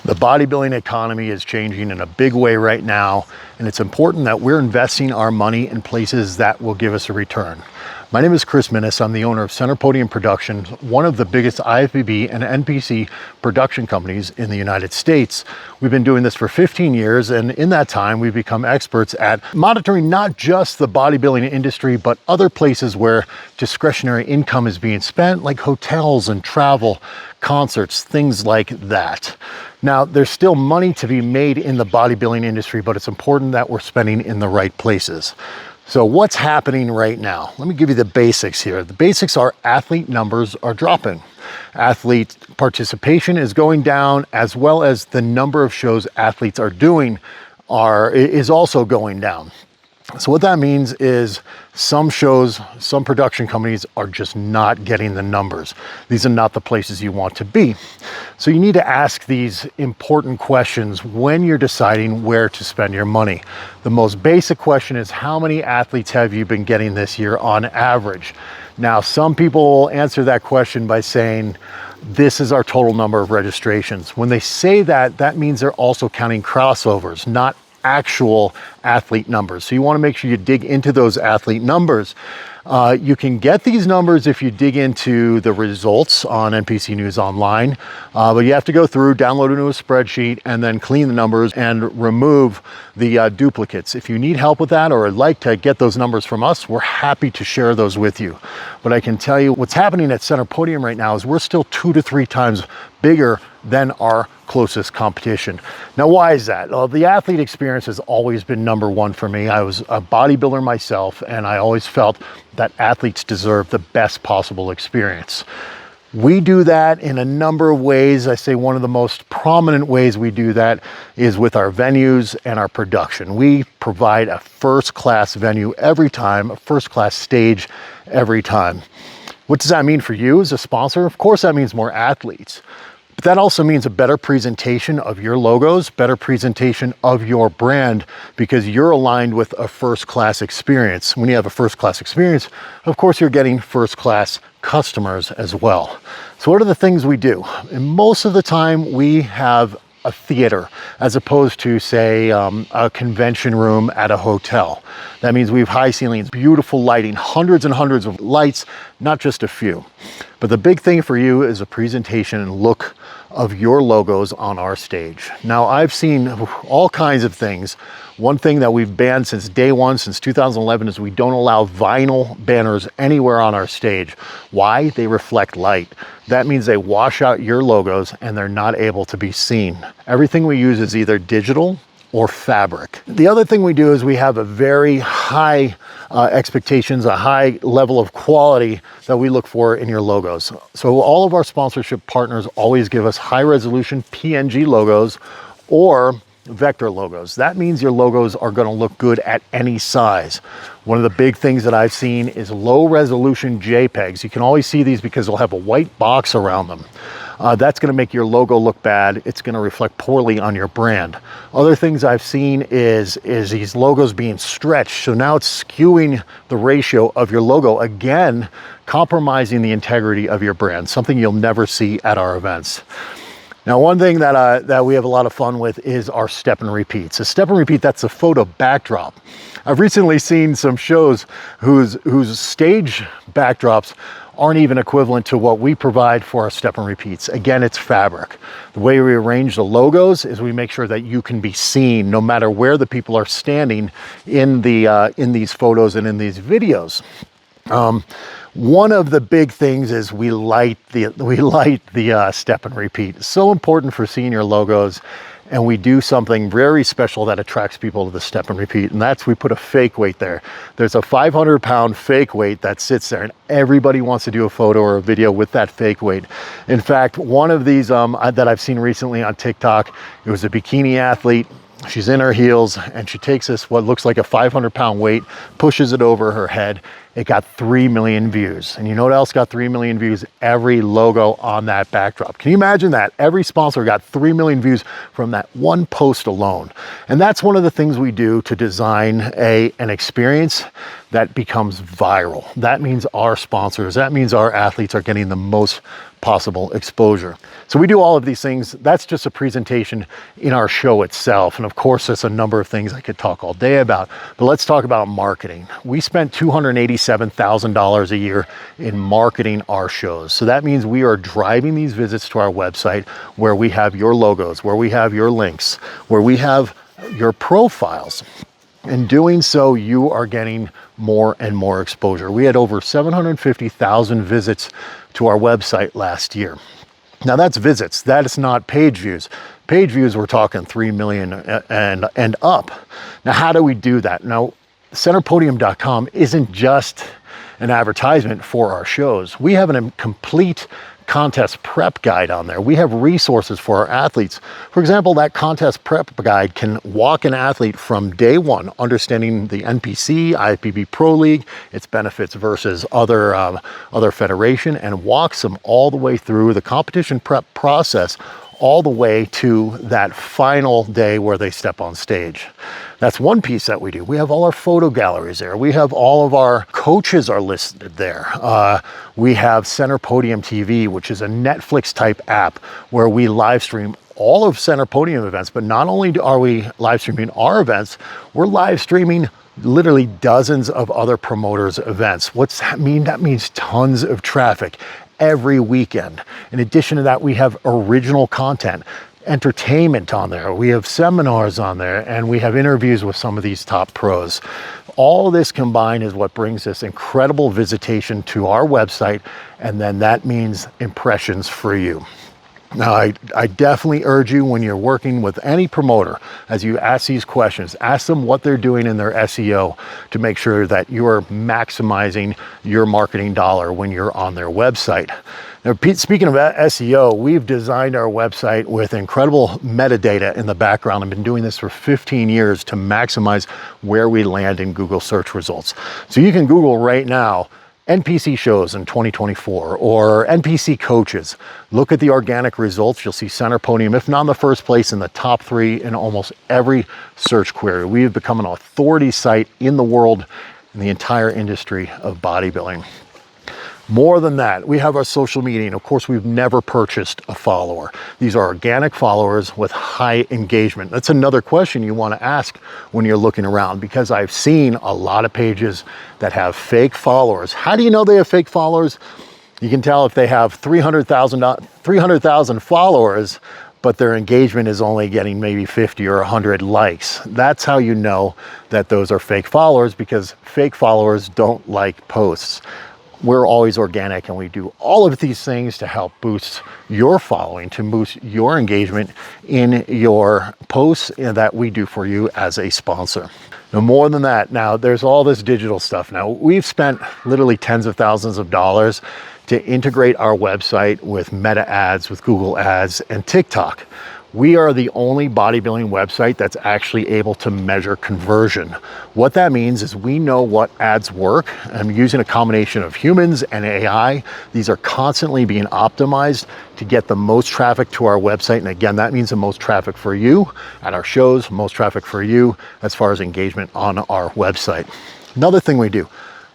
The bodybuilding economy is changing in a big way right now, and it's important that we're investing our money in places that will give us a return. My name is Chris Minnes. I'm the owner of Center Podium Productions, one of the biggest IFBB and NPC production companies in the United States. We've been doing this for 15 years, and in that time, we've become experts at monitoring not just the bodybuilding industry, but other places where discretionary income is being spent, like hotels and travel, concerts, things like that. Now, there's still money to be made in the bodybuilding industry, but it's important that we're spending in the right places. So what's happening right now? Let me give you the basics here. The basics are athlete numbers are dropping. Athlete participation is going down, as well as the number of shows athletes are doing is also going down. So what that means is some shows, some production companies are just not getting the numbers. These are not the places you want to be. So you need to ask these important questions when you're deciding where to spend your money. The most basic question is, how many athletes have you been getting this year on average? Now, some people will answer that question by saying, this is our total number of registrations. When they say that, that means they're also counting crossovers, not actual athlete numbers. So you want to make sure you dig into those athlete numbers. You can get these numbers if you dig into the results on NPC News Online, but you have to go through, download into a spreadsheet, and then clean the numbers and remove the duplicates. If you need help with that or would like to get those numbers from us, we're happy to share those with you. But I can tell you what's happening at Center Podium right now is we're still 2 to 3 times bigger than our closest competition. Now, why is that? Well, the athlete experience has always been number one for me. I was a bodybuilder myself, and I always felt that athletes deserve the best possible experience. We do that in a number of ways. I say one of the most prominent ways we do that is with our venues and our production. We provide a first-class venue every time, a first-class stage every time. What does that mean for you as a sponsor? Of course, that means more athletes. But that also means a better presentation of your logos, better presentation of your brand, because you're aligned with a first-class experience. When you have a first-class experience, of course, you're getting first-class customers as well. So what are the things we do? And most of the time, we have a theater as opposed to, say, a convention room at a hotel. That means we have high ceilings, beautiful lighting, hundreds and hundreds of lights, not just a few. But the big thing for you is a presentation and look of your logos on our stage. Now, I've seen all kinds of things. One thing that we've banned since day one, since 2011, is we don't allow vinyl banners anywhere on our stage. Why? They reflect light. That means they wash out your logos and they're not able to be seen. Everything we use is either digital or fabric. The other thing we do is we have a very high expectations, a high level of quality that we look for in your logos. So all of our sponsorship partners always give us high resolution PNG logos or vector logos. That means your logos are going to look good at any size. One of the big things that I've seen is low resolution JPEGs. You can always see these because they'll have a white box around them. That's going to make your logo look bad. It's going to reflect poorly on your brand. Other things I've seen is these logos being stretched. So now it's skewing the ratio of your logo, again, compromising the integrity of your brand, something you'll never see at our events. Now, one thing that we have a lot of fun with is our step and repeats. A step and repeat, that's a photo backdrop. I've recently seen some shows whose stage backdrops aren't even equivalent to what we provide for our step and repeats. Again, it's fabric. The way we arrange the logos is we make sure that you can be seen no matter where the people are standing in these photos and in these videos. One of the big things is we light the step and repeat. It's so important for seeing your logos, and we do something very special that attracts people to the step and repeat, and that's we put a fake weight there. There's a 500-pound fake weight that sits there, and everybody wants to do a photo or a video with that fake weight. In fact, one of these that I've seen recently on TikTok, it was a bikini athlete. She's in her heels and she takes this, what looks like a 500-pound weight, pushes it over her head. it got 3 million views. And you know what else got 3 million views? Every logo on that backdrop. Can you imagine that? Every sponsor got 3 million views from that one post alone. And that's one of the things we do to design an experience that becomes viral. That means our sponsors, that means our athletes are getting the most possible exposure. So we do all of these things. That's just a presentation in our show itself. And of course, there's a number of things I could talk all day about, but let's talk about marketing. We spent $287,000 a year in marketing our shows. So that means we are driving these visits to our website where we have your logos, where we have your links, where we have your profiles. In doing so, you are getting more and more exposure. We had over 750,000 visits to our website last year. Now that's visits, that is not page views. Page views, we're talking 3 million and up. Now, how do we do that? Now, centerpodium.com isn't just an advertisement for our shows. We have a complete contest prep guide on there. We have resources for our athletes. For example, that contest prep guide can walk an athlete from day one, understanding the NPC, IFBB Pro League, its benefits versus other federation, and walks them all the way through the competition prep process, all the way to that final day where they step on stage. That's one piece that we do. We have all our photo galleries there. We have all of our coaches are listed there. We have Center Podium TV, which is a Netflix type app where we live stream all of Center Podium events. But not only are we live streaming our events, we're live streaming literally dozens of other promoters' events. What's that mean? That means tons of traffic every weekend. In addition to that, we have original content, entertainment on there. We have seminars on there, and we have interviews with some of these top pros. All this combined is what brings this incredible visitation to our website, and then that means impressions for you. Now, I definitely urge you, when you're working with any promoter, as you ask these questions, ask them what they're doing in their SEO to make sure that you are maximizing your marketing dollar when you're on their website. Now, speaking of SEO, we've designed our website with incredible metadata in the background. I've been doing this for 15 years to maximize where we land in Google search results. So you can Google right now NPC shows in 2024 or NPC coaches. Look at the organic results. You'll see Center Podium, if not in the first place, in the top 3 in almost every search query. We have become an authority site in the world, in the entire industry of bodybuilding. More than that, we have our social media, and of course, we've never purchased a follower. These are organic followers with high engagement. That's another question you want to ask when you're looking around, because I've seen a lot of pages that have fake followers. How do you know they have fake followers? You can tell if they have 300,000 followers, but their engagement is only getting maybe 50 or 100 likes. That's how you know that those are fake followers, because fake followers don't like posts. We're always organic, and we do all of these things to help boost your following, to boost your engagement in your posts that we do for you as a sponsor. No more than that. Now, there's all this digital stuff. Now, we've spent literally tens of thousands of dollars to integrate our website with Meta ads, with Google ads, and TikTok. We are the only bodybuilding website that's actually able to measure conversion. What that means is we know what ads work. I'm using a combination of humans and AI. These are constantly being optimized to get the most traffic to our website. And again, that means the most traffic for you at our shows, most traffic for you as far as engagement on our website. Another thing we do,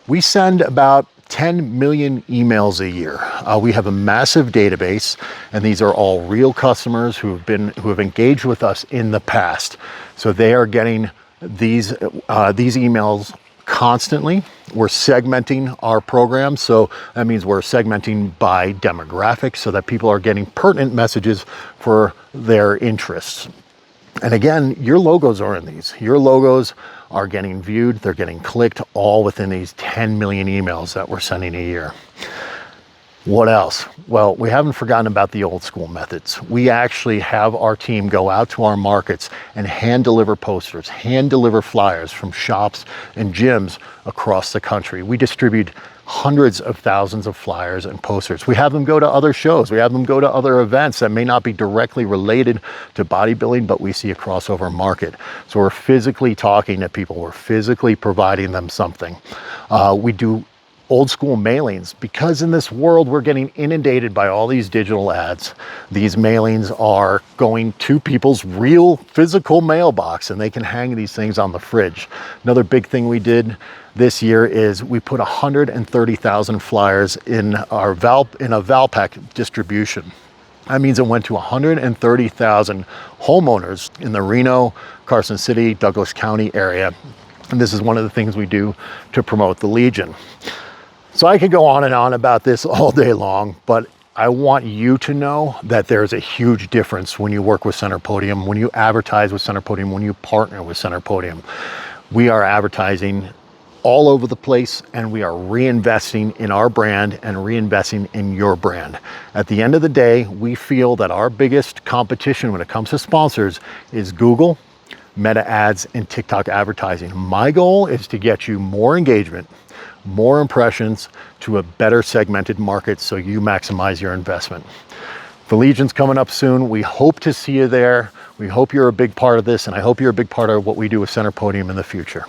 we send about 10 million emails a year. We have a massive database, and these are all real customers who have engaged with us in the past. So they are getting these emails constantly. We're segmenting our program, so that means we're segmenting by demographics so that people are getting pertinent messages for their interests. And again, your logos are in these. Your logos are getting viewed, they're getting clicked, all within these 10 million emails that we're sending a year. What else? Well, we haven't forgotten about the old school methods. We actually have our team go out to our markets and hand deliver posters, hand deliver flyers from shops and gyms across the country. We distribute hundreds of thousands of flyers and posters. We have them go to other shows. We have them go to other events that may not be directly related to bodybuilding, but we see a crossover market. So we're physically talking to people. We're physically providing them something. We do old school mailings, because in this world we're getting inundated by all these digital ads. These mailings are going to people's real physical mailbox, and they can hang these things on the fridge. Another big thing we did this year is we put 130,000 flyers in a Valpak distribution. That means it went to 130,000 homeowners in the Reno, Carson City, Douglas County area. And this is one of the things we do to promote the Legion. So I could go on and on about this all day long, but I want you to know that there's a huge difference when you work with Center Podium, when you advertise with Center Podium, when you partner with Center Podium. We are advertising all over the place, and we are reinvesting in our brand and reinvesting in your brand. At the end of the day, we feel that our biggest competition when it comes to sponsors is Google, Meta ads, and TikTok advertising. My goal is to get you more engagement, more impressions to a better segmented market so you maximize your investment. The Legion's coming up soon. We hope to see you there. We hope you're a big part of this, and I hope you're a big part of what we do with Center Podium in the future.